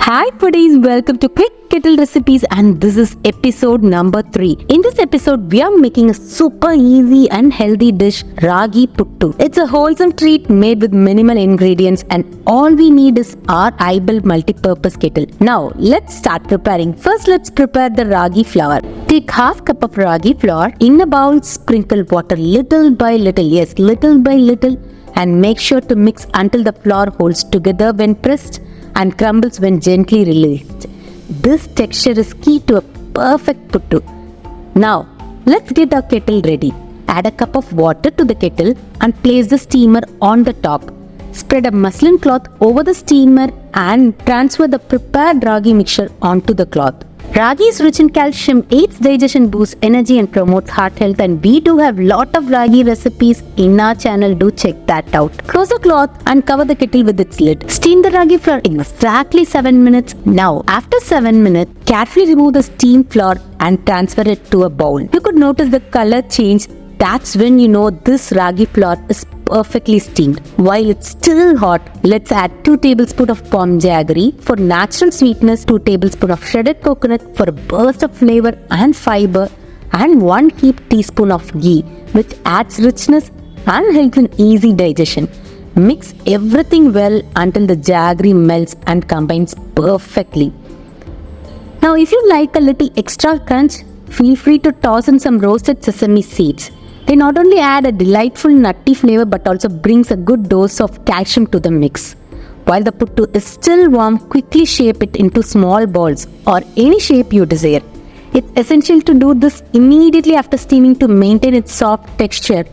Hi foodies, welcome to Quick Kettle Recipes and this is episode number 3. In this episode, we are making a super easy and healthy dish, Ragi Puttu. It's a wholesome treat made with minimal ingredients and all we need is our iBell multi-purpose kettle. Now, let's start preparing. First, let's prepare the ragi flour. Take half cup of ragi flour. In a bowl, sprinkle water little by little. Yes, little by little. And make sure to mix until the flour holds together when pressed and crumbles when gently released. This texture is key to a perfect puttu. Now, let's get our kettle ready. Add a cup of water to the kettle and place the steamer on the top. Spread a muslin cloth over the steamer and transfer the prepared ragi mixture onto the cloth. Ragi is rich in calcium, aids digestion, boosts energy and promotes heart health, and we do have lot of ragi recipes in our channel. Do check that out. Close the cloth and cover the kettle with its lid. Steam the ragi flour exactly 7 minutes. Now, after 7 minutes, carefully remove the steamed flour and transfer it to a bowl. You could notice the color change. That's when you know this ragi flour is perfectly steamed. While it's still hot, let's add 2 tablespoons of palm jaggery for natural sweetness, 2 tablespoons of shredded coconut for a burst of flavor and fiber, and 1 heaped teaspoon of ghee, which adds richness and helps in easy digestion. Mix everything well until the jaggery melts and combines perfectly. Now, if you like a little extra crunch, feel free to toss in some roasted sesame seeds. They not only add a delightful nutty flavor but also brings a good dose of calcium to the mix. While the puttu is still warm, quickly shape it into small balls or any shape you desire. It's essential to do this immediately after steaming to maintain its soft texture.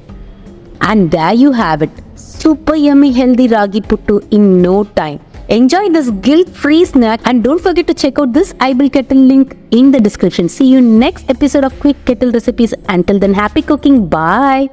And there you have it, super yummy healthy ragi puttu in no time. Enjoy this guilt-free snack and don't forget to check out this iBell kettle link in the description. See you next episode of Quick Kettle Recipes. Until then, happy cooking. Bye.